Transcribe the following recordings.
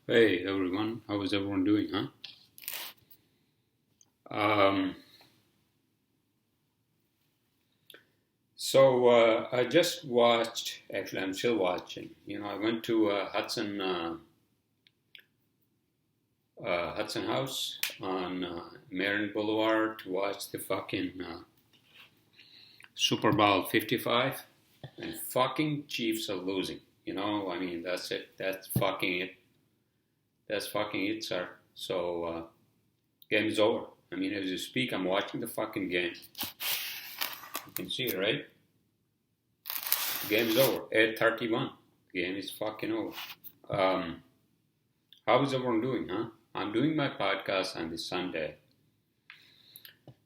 Hey everyone, how is everyone doing, huh? Um, I just watched, actually, I'm still watching. I went to Hudson House on Marin Boulevard to watch the fucking Super Bowl 55, and fucking Chiefs are losing. That's it. That's fucking it. That's fucking it, sir. Game is over. As you speak, I'm watching the fucking game. You can see it, right? The game is over. 8:31. The game is fucking over. How is everyone doing, huh? I'm doing my podcast on this Sunday.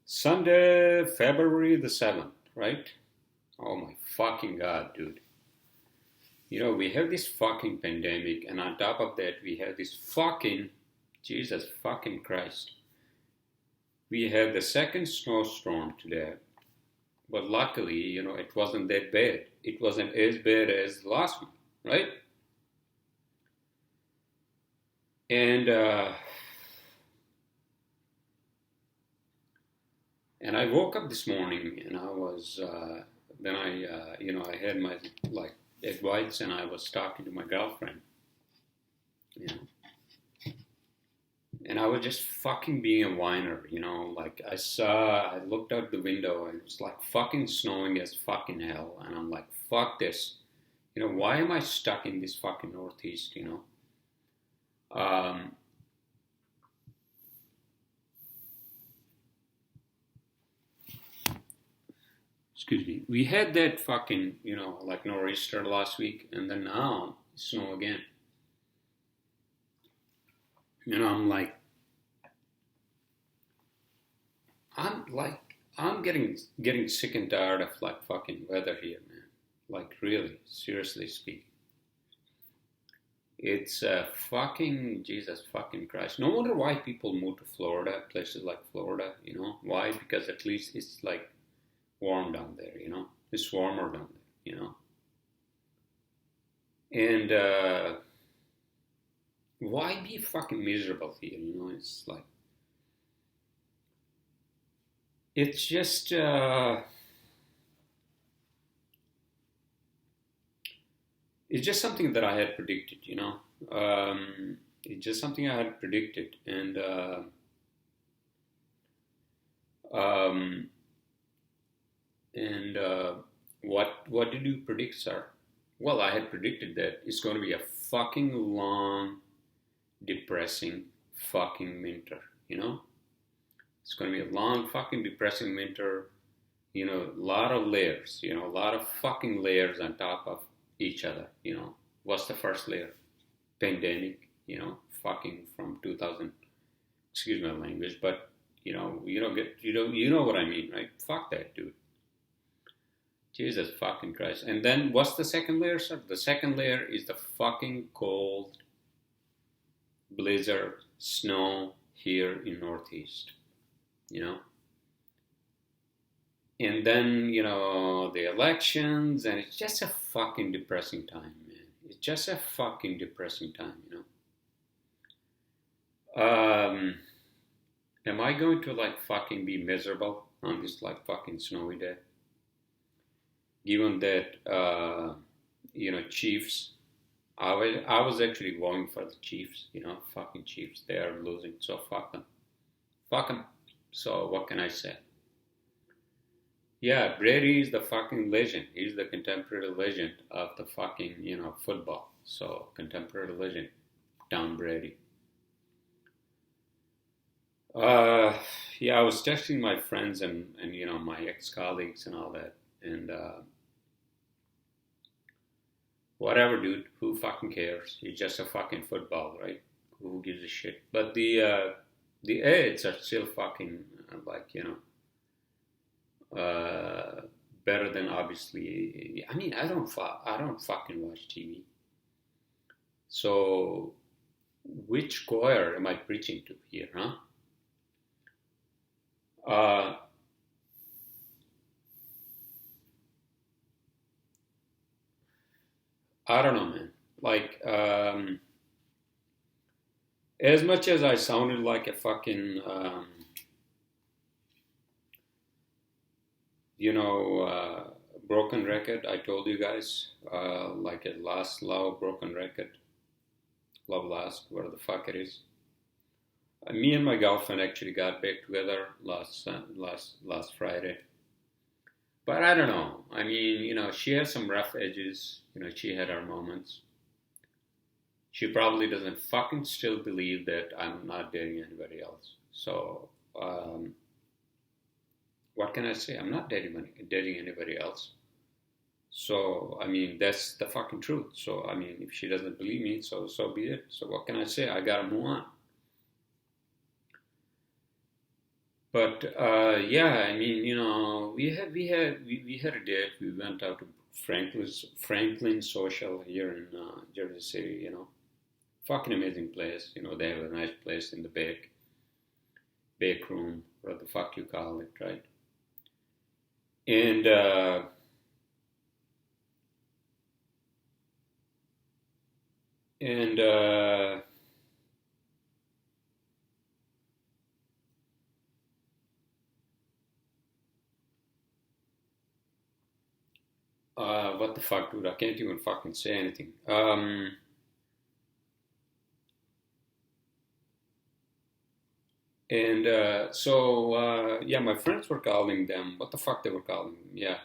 Sunday, February the 7th, right? Oh my fucking God, dude. We have this fucking pandemic, and on top of that, we have this fucking, Jesus fucking Christ. We have the second snowstorm today. But luckily, it wasn't that bad. It wasn't as bad as the last one, right? And I woke up this morning, and I was I had my egg whites, and I was talking to my girlfriend, and I was just fucking being a whiner, I looked out the window, and it was like fucking snowing as fucking hell, and I'm like, fuck this, why am I stuck in this fucking Northeast, Excuse me. We had that fucking, nor'easter last week, and then now snow again. I'm like, I'm getting sick and tired of fucking weather here, man. Really, seriously speaking. It's fucking Jesus fucking Christ. No wonder why people move to Florida, places like Florida, Why? Because at least it's warm down there, It's warmer down there, And why be fucking miserable here, it's just it's just something that I had predicted, It's just something I had predicted, and what did you predict, sir? Well, I had predicted that it's going to be a fucking long, depressing fucking winter, It's going to be a long fucking depressing winter, a lot of layers, a lot of fucking layers on top of each other, What's the first layer? Pandemic, fucking from 2000, excuse my language, but you know what I mean, right? Fuck that, dude. Jesus fucking Christ. And then what's the second layer, sir? The second layer is the fucking cold blizzard, snow here in Northeast, And then, the elections, and it's just a fucking depressing time, man. It's just a fucking depressing time, Am I going to fucking be miserable on this fucking snowy day? Given that, Chiefs, I was actually voting for the Chiefs, fucking Chiefs, they are losing, so fuck them. Fuck them. So what can I say? Yeah, Brady is the fucking legend. He's the contemporary legend of the fucking, football. So, contemporary legend, Tom Brady. Yeah, I was texting my friends and my ex-colleagues and all that. And, whatever, dude. Who fucking cares? It's just a fucking football, right? Who gives a shit? But the ads are still fucking, better than obviously. I don't fucking watch TV. So, which choir am I preaching to here, huh? I don't know, man. As much as I sounded like a fucking, you know, broken record, I told you guys, like a last love broken record, love last, whatever the fuck it is. Me and my girlfriend actually got back together last Friday. But I don't know. I mean, you know, she has some rough edges. You know, she had her moments. She probably doesn't fucking still believe that I'm not dating anybody else. So, what can I say? I'm not dating anybody else. So, I mean, that's the fucking truth. So, I mean, if she doesn't believe me, so be it. So, what can I say? I gotta move on. But yeah, I mean, you know, we had a date. We went out to Franklin Social here in Jersey City. You know, fucking amazing place. You know, they have a nice place in the back room, what the fuck you call it, right? And and what the fuck, dude? I can't even fucking say anything. And so yeah, my friends were calling them. What the fuck they were calling them? Yeah,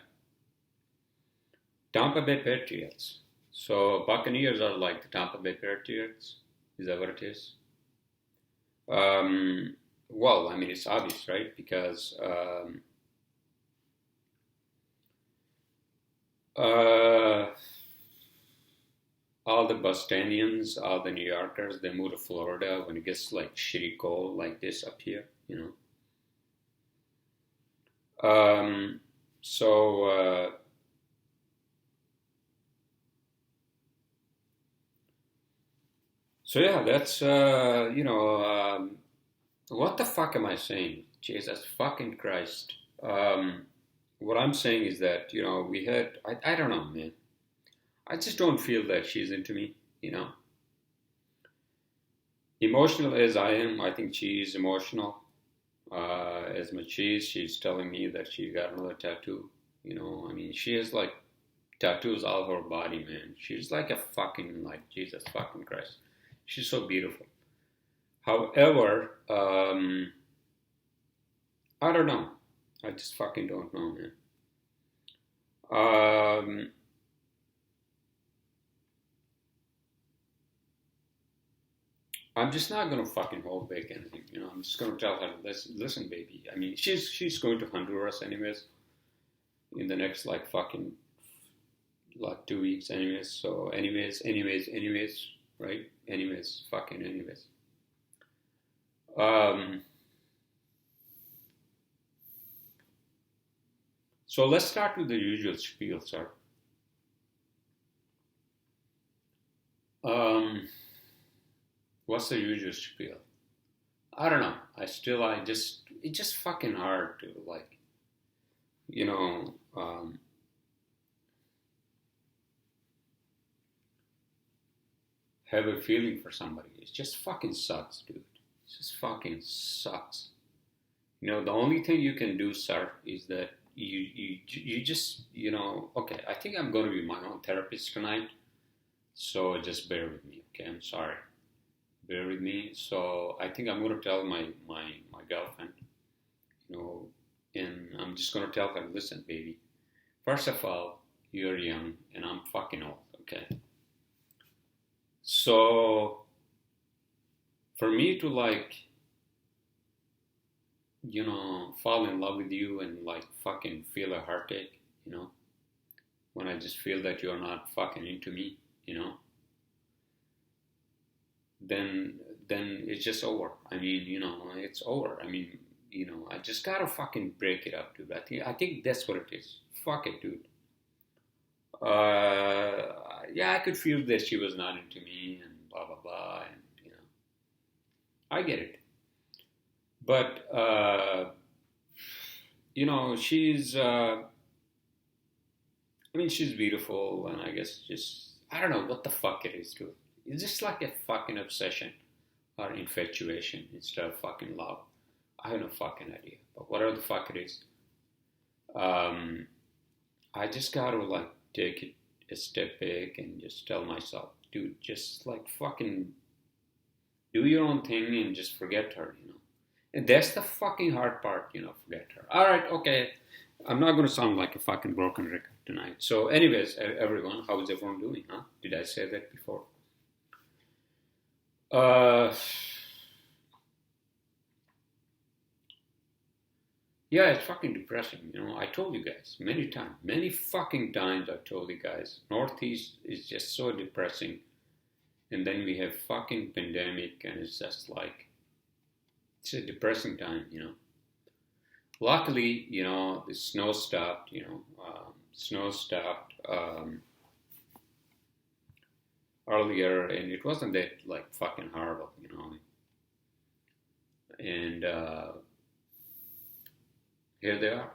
Tampa Bay Patriots. So Buccaneers are like the Tampa Bay Patriots. Is that what it is? Well, I mean, it's obvious, right? Because all the Bostonians, all the New Yorkers, they move to Florida when it gets like shitty cold like this up here, you know. So yeah, that's you know, what the fuck am I saying? Jesus fucking Christ. What I'm saying is that, you know, I don't know, man. I just don't feel that she's into me, you know. Emotional as I am, I think she's emotional. As much as she's telling me that she got another tattoo, you know. I mean, she has like tattoos all over her body, man. She's like a fucking, like, Jesus fucking Christ. She's so beautiful. However, I don't know. I just fucking don't know, man. I'm just not gonna fucking hold back anything, you know. I'm just gonna tell her, listen, baby. I mean, she's going to Honduras anyways in the next like fucking like 2 weeks, anyways. So, anyways, right? Anyways, fucking anyways. So let's start with the usual spiel, sir. What's the usual spiel? I don't know. It's just fucking hard to like, you know, have a feeling for somebody. It just fucking sucks, dude. It just fucking sucks. You know, the only thing you can do, sir, is that you just, you know, okay, I think I'm going to be my own therapist tonight. So just bear with me, okay? I'm sorry. Bear with me. So I think I'm going to tell my girlfriend, you know, and I'm just going to tell her, listen, baby, first of all, you're young and I'm fucking old, okay? So for me to like, you know, fall in love with you and like fucking feel a heartache, you know, when I just feel that you're not fucking into me, you know, then it's just over. I mean, you know, it's over. I mean, you know, I just gotta fucking break it up, dude. I think that's what it is. Fuck it, dude. Yeah, I could feel that she was not into me and blah blah blah, and you know, I get it. But you know, I mean, she's beautiful, and I guess just I don't know what the fuck it is, dude. It's just like a fucking obsession. or infatuation instead of fucking love. I have no fucking idea. But whatever the fuck it is, um, I just gotta like take it a step back and just tell myself, dude, just like fucking do your own thing and just forget her, you know. And that's the fucking hard part, you know, forget her. All right, okay. I'm not gonna sound like a fucking broken record tonight. So, anyways, everyone, how is everyone doing? Huh? Did I say that before? Uh, yeah, it's fucking depressing. You know, I told you guys many times, many fucking times. I told you guys, Northeast is just so depressing. And then we have fucking pandemic, and it's just like it's a depressing time. You know. Luckily, you know, the snow stopped. You know, snow stopped earlier, and it wasn't that like fucking horrible. You know, and here they are.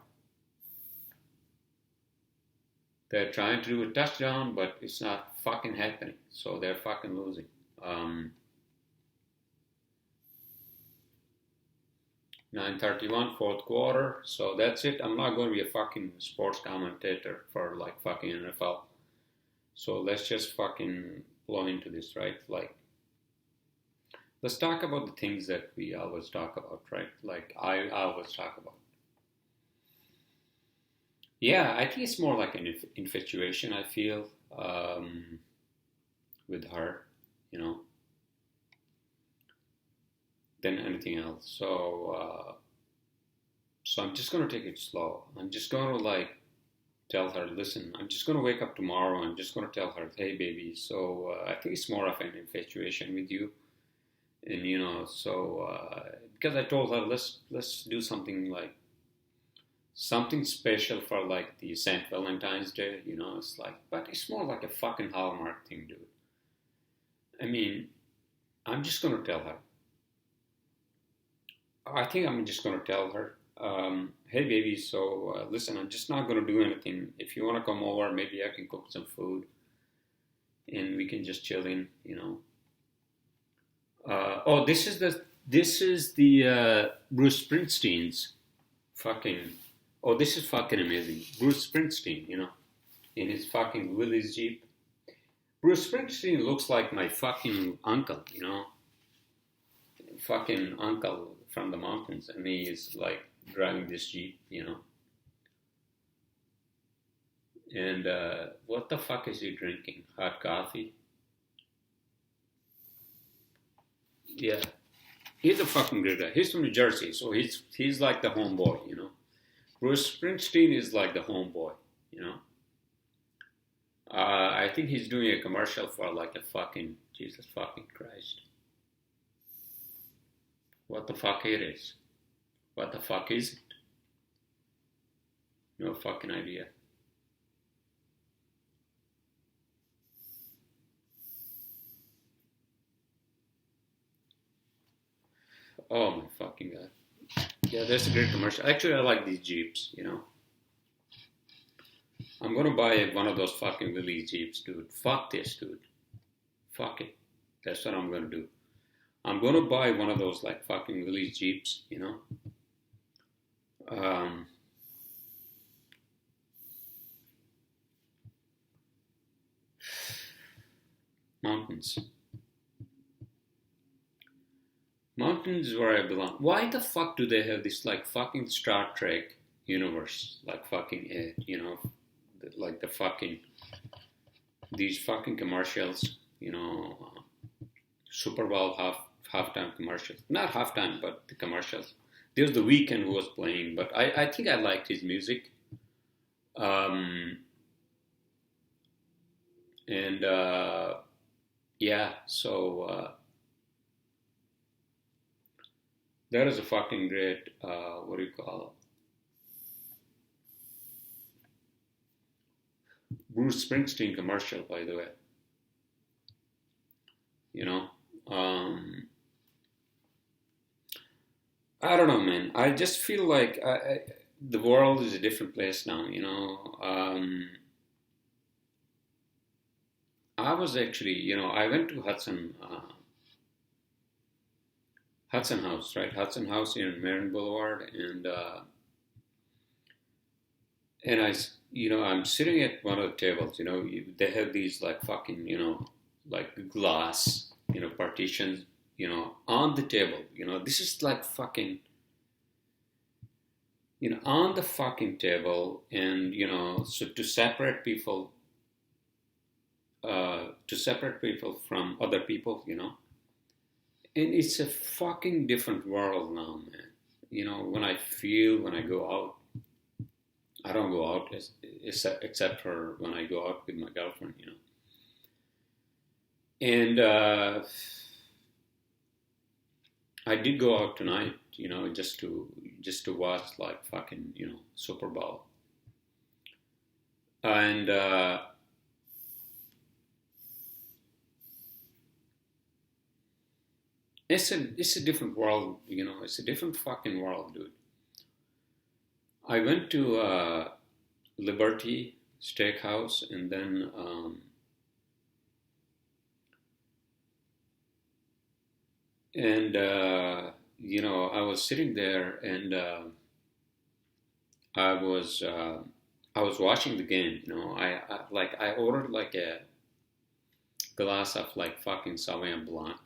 They're trying to do a touchdown, but it's not fucking happening. So they're fucking losing. 9:31, fourth quarter. So that's it. I'm not going to be a fucking sports commentator for like fucking NFL. So let's just fucking blow into this, right? Like, let's talk about the things that we always talk about, right? Like I always talk about. Yeah, I think it's more like an infatuation, I feel, with her, you know, than anything else. So I'm just going to take it slow. I'm just going to like tell her, listen, I'm just going to wake up tomorrow. I'm just going to tell her, hey, baby. So I think it's more of an infatuation with you. And, you know, so because I told her, let's do something like, something special for like the St. Valentine's Day, you know, it's like, but it's more like a fucking Hallmark thing, dude. I mean, I'm just gonna tell her. I think I'm just gonna tell her, hey baby, so listen, I'm just not gonna do anything. If you wanna come over, maybe I can cook some food and we can just chill in, you know. Oh, this is the Bruce Springsteen's fucking. Oh, this is fucking amazing. Bruce Springsteen, you know, in his fucking Willys Jeep. Bruce Springsteen looks like my fucking uncle, you know, fucking uncle from the mountains, and he is like driving this Jeep, you know. And what the fuck is he drinking? Hot coffee? Yeah, he's a fucking great guy. He's from New Jersey, so he's like the homeboy, you know. Bruce Springsteen is like the homeboy, you know. I think he's doing a commercial for like a fucking Jesus fucking Christ. What the fuck it is? What the fuck is it? No fucking idea. Oh my fucking god. Yeah, that's a great commercial. Actually, I like these Jeeps, you know. I'm gonna buy one of those fucking Willys Jeeps, dude. Fuck this, dude. Fuck it. That's what I'm gonna do. I'm gonna buy one of those like fucking Willys Jeeps, you know. Mountains. Mountains is where I belong. Why the fuck do they have this like fucking Star Trek universe? Like fucking it, you know, like the fucking these fucking commercials, you know, superbowl halftime commercials. Not halftime, but the commercials. There's the Weeknd who was playing, but I think I liked his music. And yeah, so that is a fucking great what do you call it? Bruce Springsteen commercial, by the way. You know, I don't know, man. I just feel like the world is a different place now. You know, I was actually, you know, I went to Hudson Hudson House, right? Hudson House here in Marin Boulevard, and I'm sitting at one of the tables. They have these like fucking, like glass, partitions, on the table. This is like fucking, on the fucking table, and so to separate people from other people, and it's a fucking different world now, man. When I go out, I don't go out except for when I go out with my girlfriend, And I did go out tonight, just to watch like fucking, Super Bowl. And it's a different world, It's a different fucking world, dude. I went to Liberty Steakhouse, and then I was sitting there, and I was watching the game. I ordered like a glass of like fucking Sauvignon Blanc,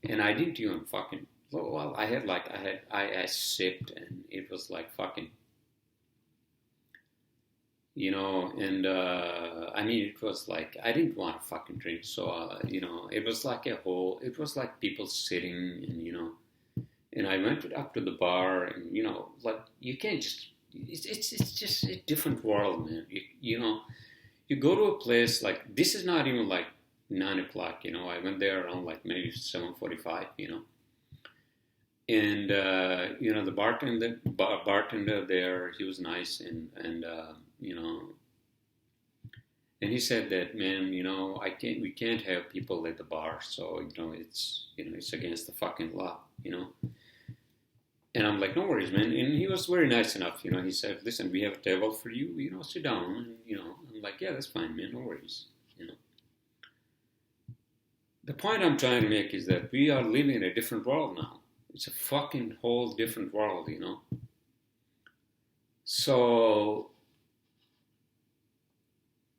and I didn't even fucking. Well, I sipped, and it was like fucking, and I mean, it was like I didn't want to fucking drink, so it was like it was like people sitting, and I went up to the bar, and like you can't just, it's just a different world, man. You go to a place like this is not even like 9 o'clock, I went there around like maybe 7:45, And the bartender there, he was nice, and he said that, man, we can't have people at the bar, so it's against the fucking law, And I'm like, no worries, man. And he was very nice enough, He said, listen, we have a table for you, sit down, and I'm like, yeah, that's fine, man, no worries, The point I'm trying to make is that we are living in a different world now. It's a fucking whole different world, So,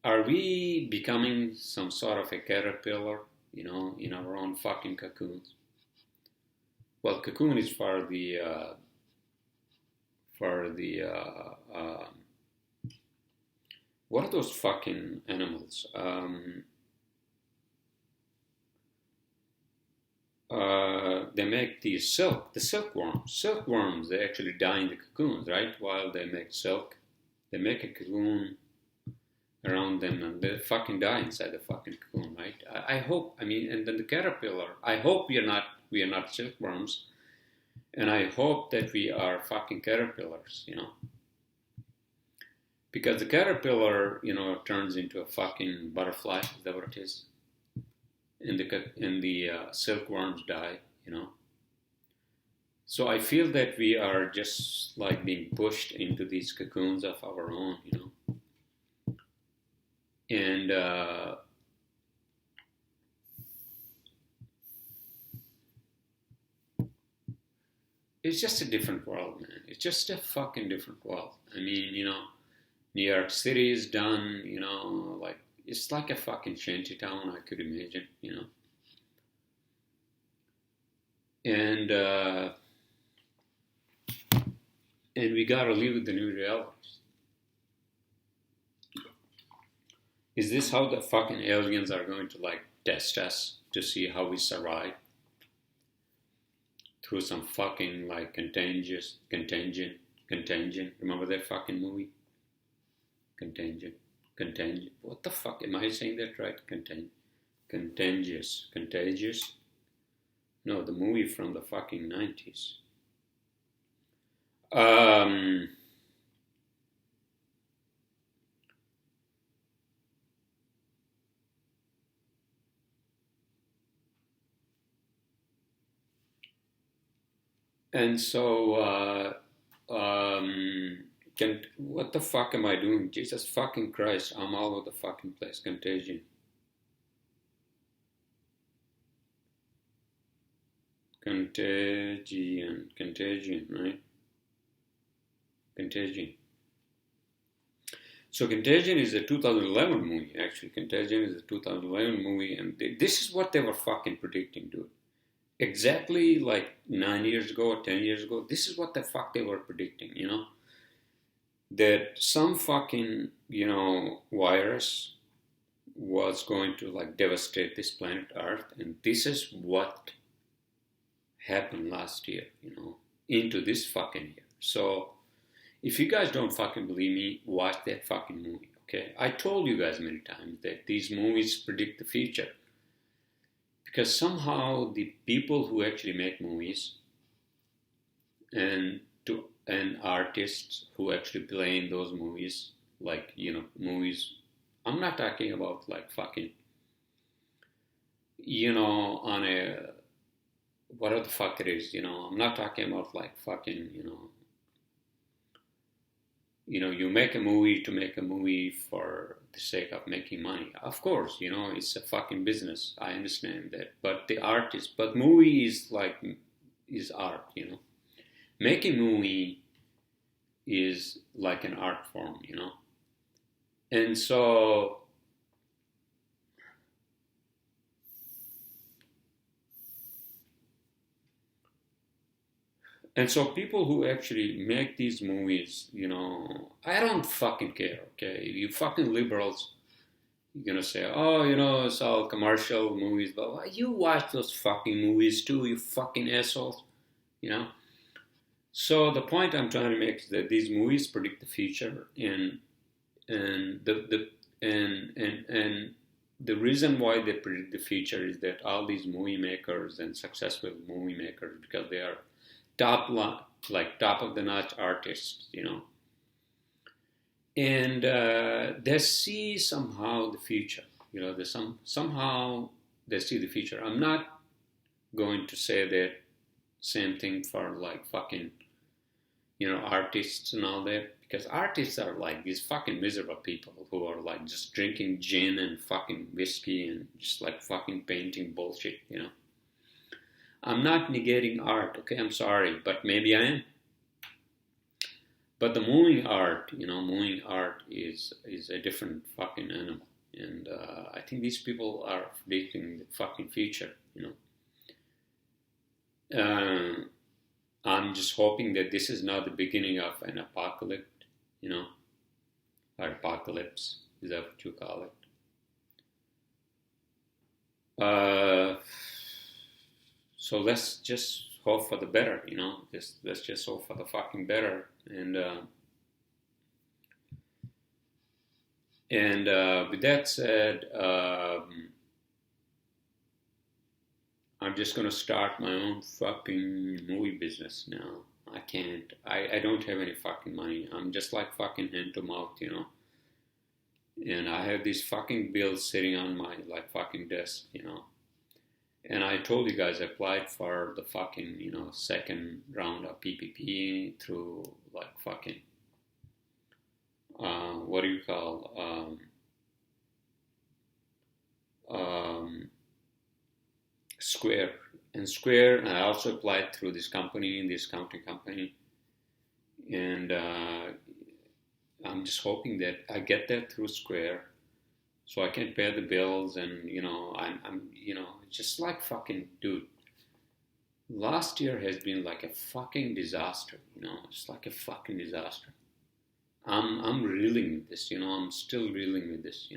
are we becoming some sort of a caterpillar, in our own fucking cocoons? Well, cocoon is for the what are those fucking animals? They make the silkworms. Silkworms, they actually die in the cocoons, right? While they make silk, they make a cocoon around them, and they fucking die inside the fucking cocoon, right? I hope. I mean, and then the caterpillar. I hope we are not silkworms, and I hope that we are fucking caterpillars, because the caterpillar, turns into a fucking butterfly. Is that what it is? And the silkworms die, So I feel that we are just like being pushed into these cocoons of our own, And it's just a different world, man. It's just a fucking different world. I mean, New York City is done, like. It's like a fucking shanty town, I could imagine, And we gotta live with the new realities. Is this how the fucking aliens are going to like test us to see how we survive? Through some fucking like contingent. Remember that fucking movie? Contingent. What the fuck? Am I saying that right? Contagious. No, the movie from the fucking 90s. And so, what the fuck am I doing? Jesus fucking Christ, I'm all over the fucking place. Contagion. Contagion, right? Contagion. So Contagion is a 2011 movie, actually. Contagion is a 2011 movie, and this is what they were fucking predicting, dude. Exactly like 9 years ago or 10 years ago, this is what the fuck they were predicting, that some fucking, virus was going to like devastate this planet Earth, and this is what happened last year, into this fucking year. So if you guys don't fucking believe me, watch that fucking movie, okay? I told you guys many times that these movies predict the future. Because somehow the people who actually make movies and artists who actually play in those movies, like, movies, I'm not talking about like fucking, on a, whatever the fuck it is, I'm not talking about like fucking, you make a movie to make a movie for the sake of making money. Of course, it's a fucking business. I understand that. But movie is art, Making movie is like an art form, And so, people who actually make these movies, I don't fucking care, okay? You fucking liberals, you're gonna say, oh, it's all commercial movies, but you watch those fucking movies too, you fucking assholes, So the point I'm trying to make is that these movies predict the future, and the reason why they predict the future is that all these movie makers and successful movie makers, because they are top of the notch artists, and they see somehow the future. Somehow they see the future. I'm not going to say that same thing for like fucking, artists and all that, because artists are like these fucking miserable people who are like just drinking gin and fucking whiskey and just like fucking painting bullshit, I'm not negating art, okay? I'm sorry, but maybe I am. But the moving art, moving art is a different fucking animal. And I think these people are predicting the fucking future, I'm just hoping that this is not the beginning of an apocalypse, or apocalypse. Is that what you call it? So let's just hope for the better, let's just hope for the fucking better. And with that said, I'm just going to start my own fucking movie business now. I can't. I don't have any fucking money. I'm just like fucking hand to mouth, And I have these fucking bills sitting on my like fucking desk, And I told you guys I applied for the fucking, second round of PPP through like fucking, what do you call, Square. And I also applied through this accounting company. And I'm just hoping that I get that through Square, so I can pay the bills. And I'm just like fucking, dude, last year has been like a fucking disaster, it's like a fucking disaster. I'm reeling with this, I'm still reeling with this,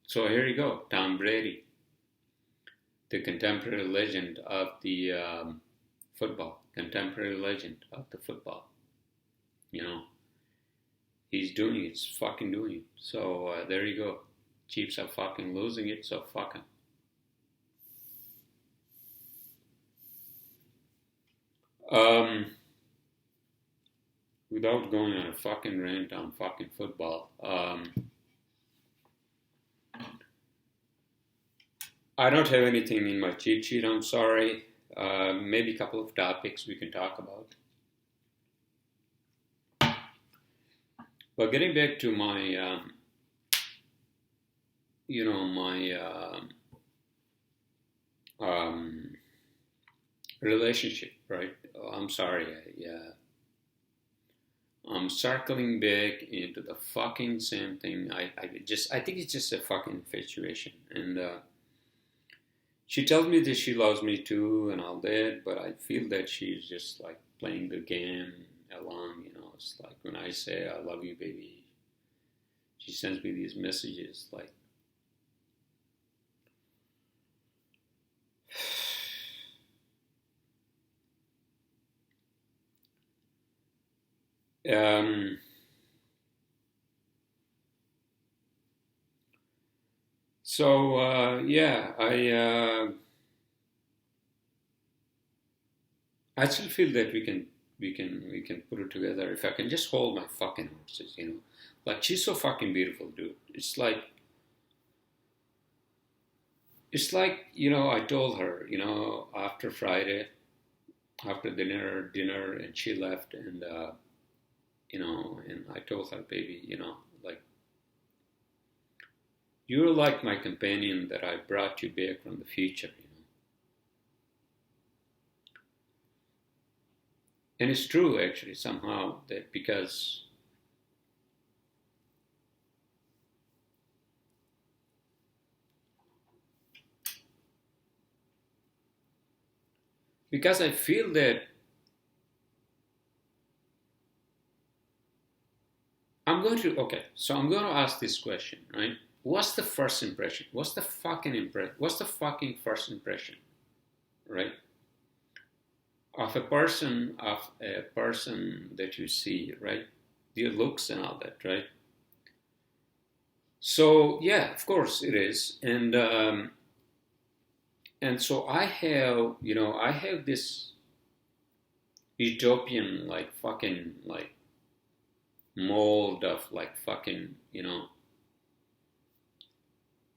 So here you go, Tom Brady, the contemporary legend of the football, He's doing it, he's fucking doing it. So there you go. Chiefs are fucking losing it, so fuck 'em. Without going on a fucking rant on fucking football, I don't have anything in my cheat sheet, I'm sorry. Maybe a couple of topics we can talk about. But getting back to my, um, relationship, right? I'm sorry, I'm circling back into the fucking same thing. I think it's just a fucking infatuation. And she tells me that she loves me too and all that, but I feel that she's just like playing the game along, you know. It's like when I say I love you, baby, she sends me these messages like, um, so yeah, I still feel that we can put it together if I can just hold my fucking horses, you know. Like she's so fucking beautiful, dude. It's like you know, I told her, you know, after Friday, after dinner, and she left, and you know, and I told her, baby, you know, like you're like my companion that I brought you back from the future, you know. And it's true actually somehow that because I feel that I'm going to ask this question, right? What's the first impression? What's the fucking first impression, right? Of a person that you see, right? Your looks and all that, right? So yeah, of course it is, and so I have this utopian like fucking like mold of like fucking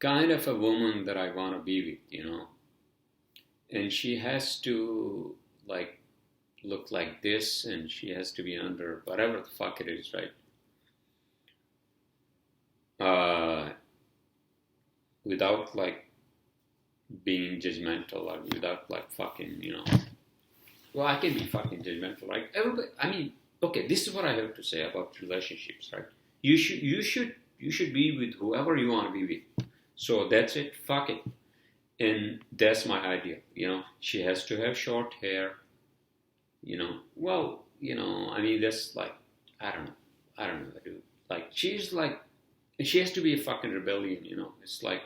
kind of a woman that I want to be with, and she has to like look like this, and she has to be under whatever the fuck it is, right? Uh, without like being judgmental or without like fucking, well, I can be fucking judgmental, right? Everybody, I mean, okay, this is what I have to say about relationships, right? You should be with whoever you want to be with. So that's it. Fuck it. And that's my ideal. She has to have short hair. Well, I mean, that's like, I don't know. I don't know, dude. Like, she's like, she has to be a fucking rebellion. It's like,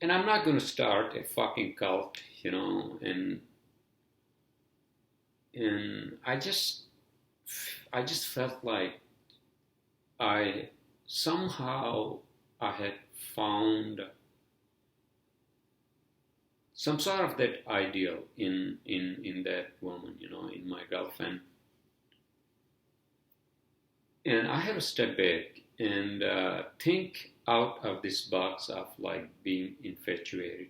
and I'm not going to start a fucking cult, and I just felt like I somehow I had found some sort of that ideal in that woman, in my girlfriend, and I had to step back and think out of this box of like being infatuated,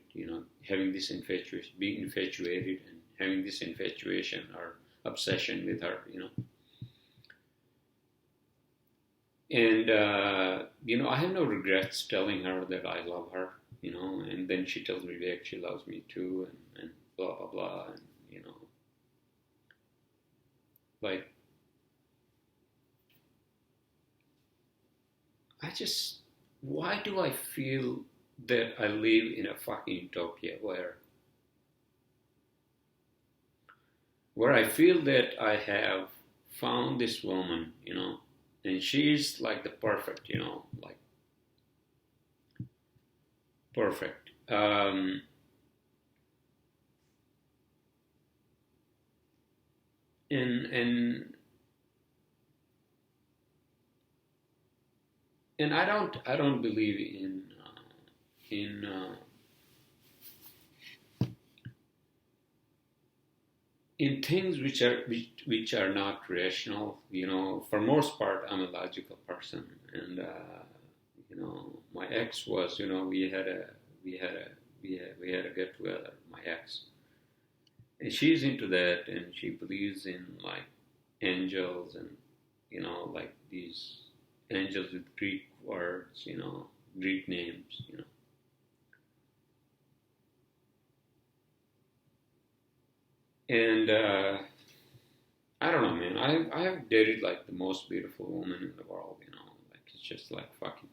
having this infatuation, being infatuated, and having this infatuation or obsession with her, And, I have no regrets telling her that I love her, and then she tells me back she loves me too, and blah, blah, blah, and, like, why do I feel that I live in a fucking utopia where I feel that I have found this woman, and she's like the perfect, like perfect. And I don't believe in in things which are not rational. For most part, I'm a logical person, and my ex was, we had a get together. My ex, and she's into that, and she believes in like angels, and like these angels with Greek words, Greek names, And I don't know, man. I have dated like the most beautiful woman in the world, you know. Like it's just like fucking.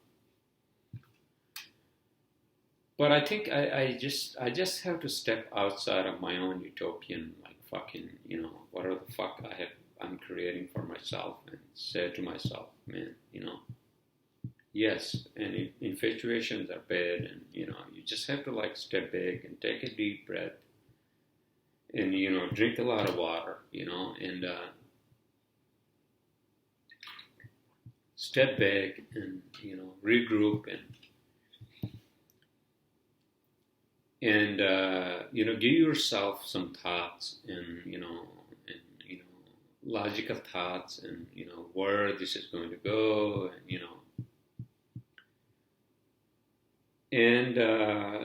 But I think I just have to step outside of my own utopian like fucking, you know, whatever the fuck I'm creating for myself and say to myself, man, you know, yes, and infatuations are bad, and you know, you just have to like step back and take a deep breath, and you know, drink a lot of water, you know, and step back and you know, regroup and you know, give yourself some thoughts and you know, logical thoughts, and you know, where this is going to go, and you know. And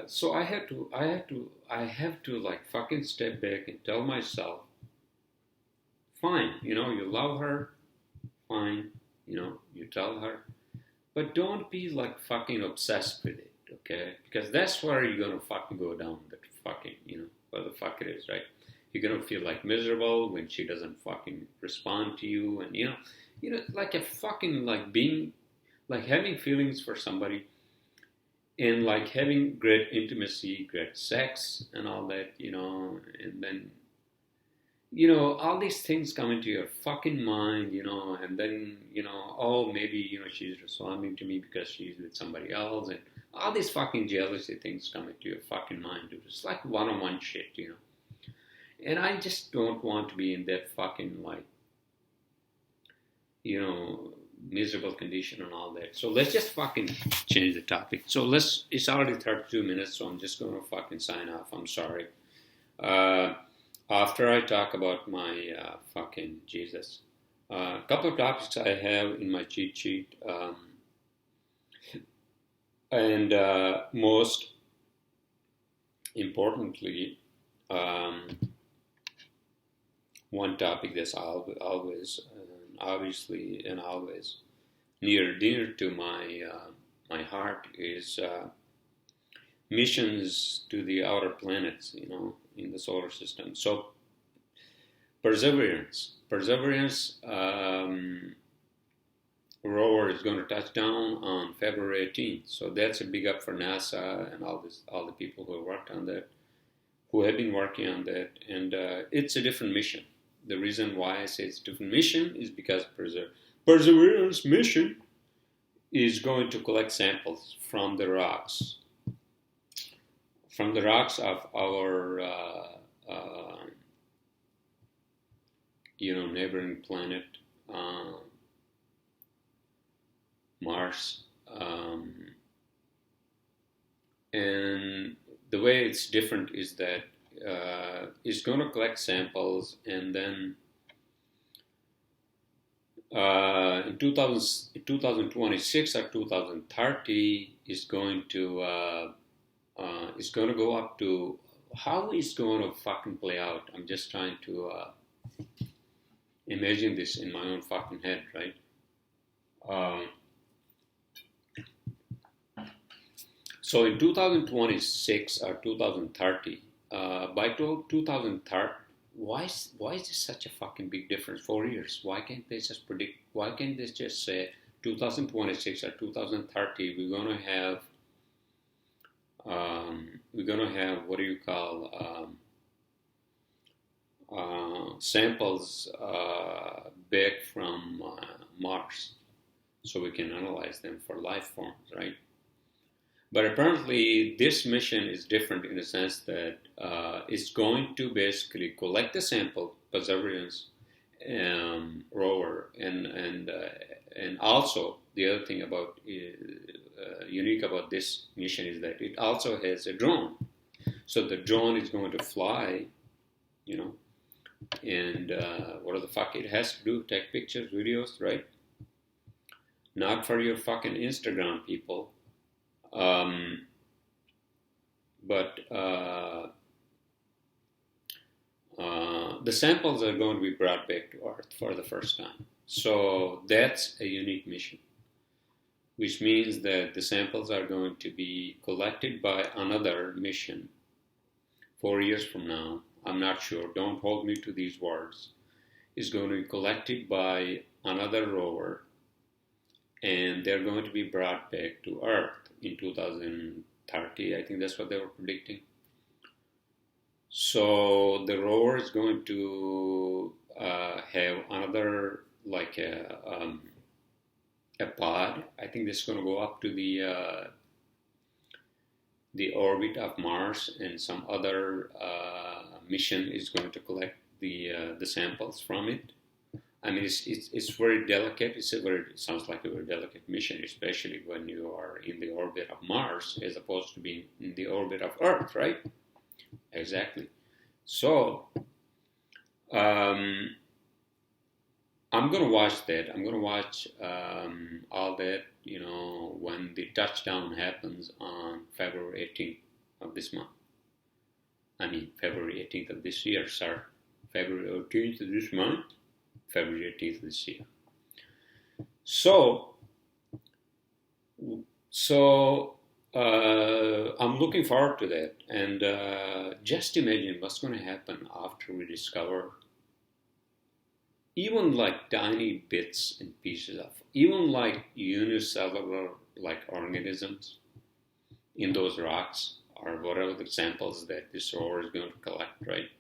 so I have to like fucking step back and tell myself, fine, you know, you love her, fine, you know, you tell her, but don't be like fucking obsessed with it, okay? Because that's where you're gonna fucking go down the fucking, you know, where the fuck it is, right? You're gonna feel like miserable when she doesn't fucking respond to you, and you know, like a fucking like being, like having feelings for somebody and like having great intimacy, great sex, and all that, you know, and then, you know, all these things come into your fucking mind, you know, and then, you know, oh, maybe, you know, she's responding to me because she's with somebody else, and all these fucking jealousy things come into your fucking mind, dude. It's like one-on-one shit, you know. And I just don't want to be in that fucking, like, you know, miserable condition and all that. So let's just fucking change the topic. So it's already 32 minutes, so I'm just going to fucking sign off. I'm sorry. After I talk about my fucking Jesus, a couple of topics I have in my cheat sheet. And most importantly, one topic that's always, obviously, and always near dear to my heart is missions to the outer planets, you know, in the solar system. So Perseverance rover is going to touch down on February 18th. So that's a big up for NASA and all the people who worked on that, who have been working on that, and it's a different mission. The reason why I say it's a different mission is because Perseverance mission is going to collect samples from the rocks of our you know, neighboring planet, Mars, and the way it's different is that it's going to collect samples, and then in 2026 or 2030 is going to go up to, how it's going to fucking play out. I'm just trying to imagine this in my own fucking head, right? So in 2026 or 2030, by 2030, why is this such a fucking big difference? 4 years. Why can't they just predict? Why can't they just say 2026 or 2030? We're gonna have what do you call samples back from Mars, so we can analyze them for life forms, right? But apparently, this mission is different in the sense that it's going to basically collect the sample, Perseverance rover, and also the other thing about unique about this mission is that it also has a drone. So the drone is going to fly, you know, and what the fuck it has to do? Take pictures, videos, right? Not for your fucking Instagram people. But the samples are going to be brought back to Earth for the first time. So that's a unique mission, which means that the samples are going to be collected by another mission 4 years from now, I'm not sure, don't hold me to these words, is going to be collected by another rover, and they're going to be brought back to Earth in 2030. I think that's what they were predicting. So the rover is going to have another, like a pod. I think this is going to go up to the orbit of Mars, and some other mission is going to collect the samples from it. I mean, it's very delicate. It sounds like a very delicate mission, especially when you are in the orbit of Mars as opposed to being in the orbit of Earth, right? Exactly. So, I'm going to watch that. I'm going to watch all that, when the touchdown happens on February 18th of this month. I mean, February 18th of this year, sir. February 18th of this month, February 18th of this year. So I'm looking forward to that. And just imagine what's going to happen after we discover even like tiny bits and pieces of, even like unicellular like organisms in those rocks or whatever the samples that this rover is going to collect, right?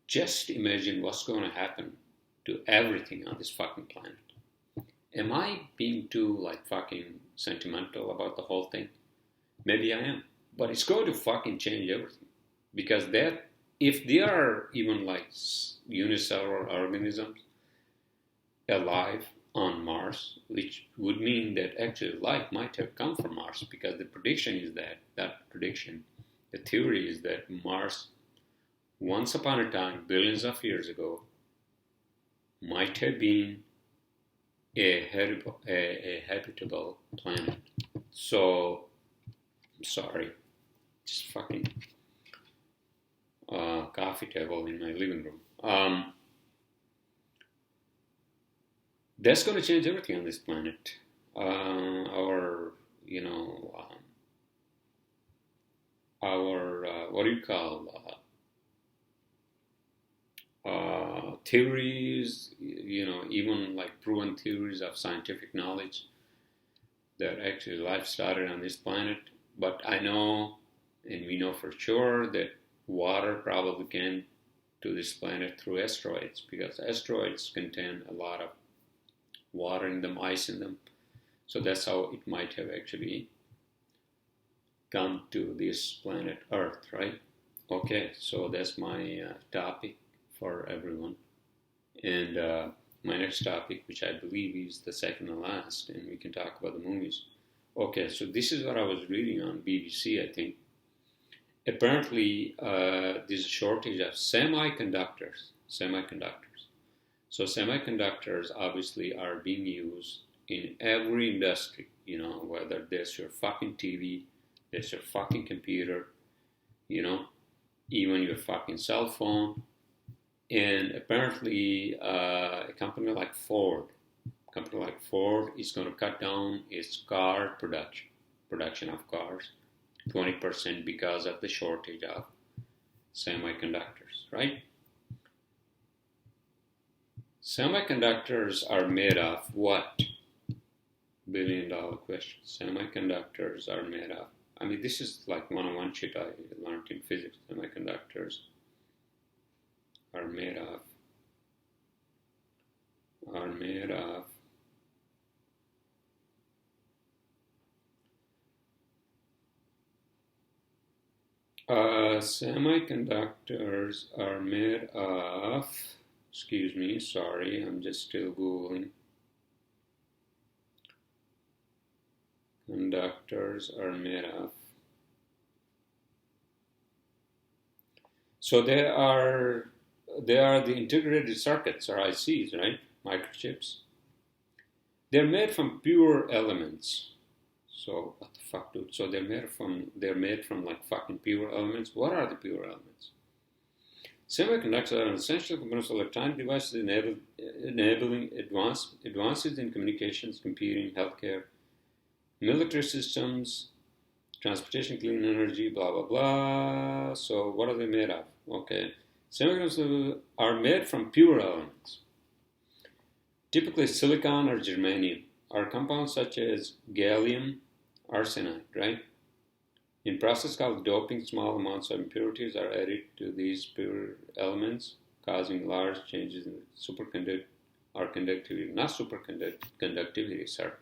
Just imagine what's going to happen to everything on this fucking planet. Am I being too like fucking sentimental about the whole thing? Maybe I am. But it's going to fucking change everything. Because that, if there are even like unicellular organisms alive on Mars, which would mean that actually life might have come from Mars, because the prediction is the theory is that Mars, once upon a time, billions of years ago, might have been a habitable planet. So, I'm sorry, just fucking coffee table in my living room. That's going to change everything on this planet. What do you call theories, even like proven theories of scientific knowledge that actually life started on this planet. But I know, and we know for sure, that water probably came to this planet through asteroids, because asteroids contain a lot of water in them, ice in them. So that's how it might have actually come to this planet Earth, right? Okay, so that's my topic for everyone. And my next topic, which I believe is the second and last, and we can talk about the movies. Okay, so this is what I was reading on BBC, I think. Apparently, there's a shortage of semiconductors. So semiconductors obviously are being used in every industry, whether that's your fucking TV, that's your fucking computer, even your fucking cell phone. And apparently, a company like Ford is going to cut down its car production of cars 20% because of the shortage of semiconductors, right? Semiconductors are made of what? $1 billion question. Semiconductors are made of, I mean, this is like one-on-one shit I learned in physics. Semiconductors are made of semiconductors are made of, excuse me, sorry, I'm just still Googling. Conductors are made of. So they are the integrated circuits, or ICs, right? Microchips. They're made from pure elements. So what the fuck, dude? So they're made from like fucking pure elements. What are the pure elements? Semiconductors are an essential component of electronic devices enabling advances in communications, computing, healthcare, military systems, Transportation, clean energy, blah, blah, blah. So what are they made of? Okay. Semiconductors are made from pure elements, typically silicon or germanium, or compounds such as gallium arsenide, right? In process called doping, small amounts of impurities are added to these pure elements, causing large changes in superconductivity or conductivity, not superconductivity, sir.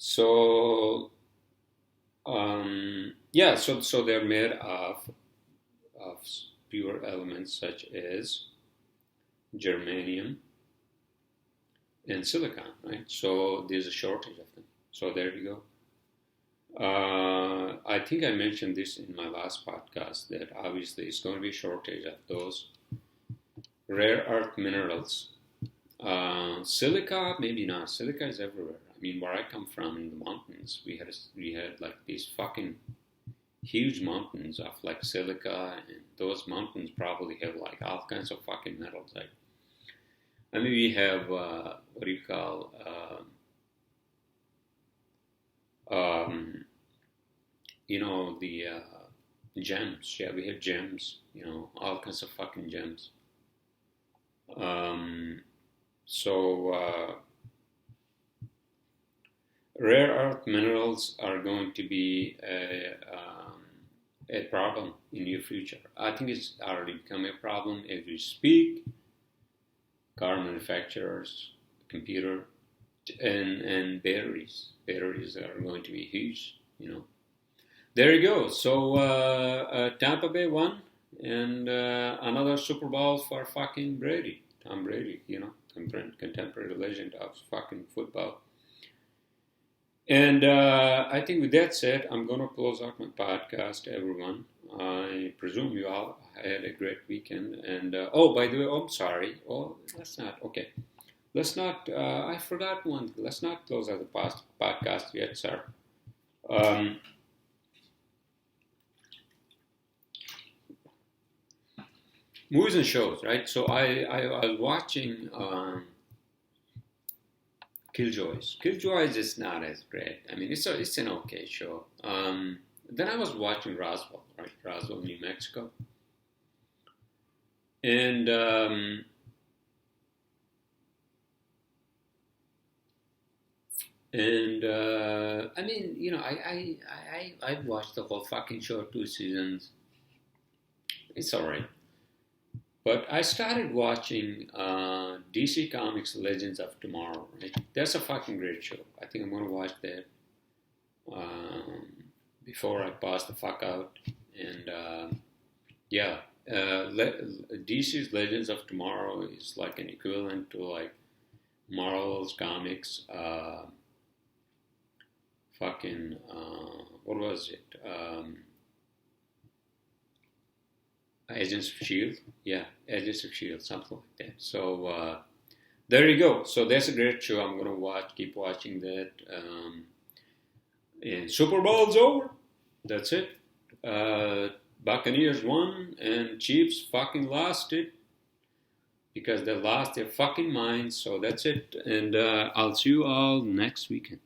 So they're made of pure elements such as germanium and silicon, right? So there's a shortage of them. So there you go. I think I mentioned this in my last podcast that obviously it's going to be a shortage of those rare earth minerals. Silica, maybe not. Silica is everywhere. I mean, where I come from in the mountains, we had like these fucking huge mountains of like silica, and those mountains probably have like all kinds of fucking metals. Like, I mean, we have what do you call the gems. Yeah, we have gems. All kinds of fucking gems. Rare earth minerals are going to be a problem in the near future. I think it's already become a problem as we speak. Car manufacturers, computer, and batteries. Batteries are going to be huge, There you go. So Tampa Bay won, and another Super Bowl for fucking Brady. Tom Brady, contemporary legend of fucking football. And I think with that said, I'm going to close out my podcast, everyone. I presume you all had a great weekend. And, by the way, I'm sorry. I forgot one. Let's not close out the podcast yet, sir. Movies and shows, right? So I was watching Killjoys. Killjoys is not as great. I mean, it's an okay show. Then I was watching Roswell, right? Roswell, New Mexico. And I mean, I watched the whole fucking show, 2 seasons. It's all right. But I started watching DC Comics Legends of Tomorrow, right? That's a fucking great show. I think I'm going to watch that before I pass the fuck out. And DC's Legends of Tomorrow is like an equivalent to like Marvel's comics. What was it? Agents of S.H.I.E.L.D. Yeah, Agents of S.H.I.E.L.D., something like that. So there you go. So that's a great show. I'm going to keep watching that. And Super Bowl's over. That's it. Buccaneers won and Chiefs fucking lost it because they lost their fucking minds. So that's it. And I'll see you all next weekend.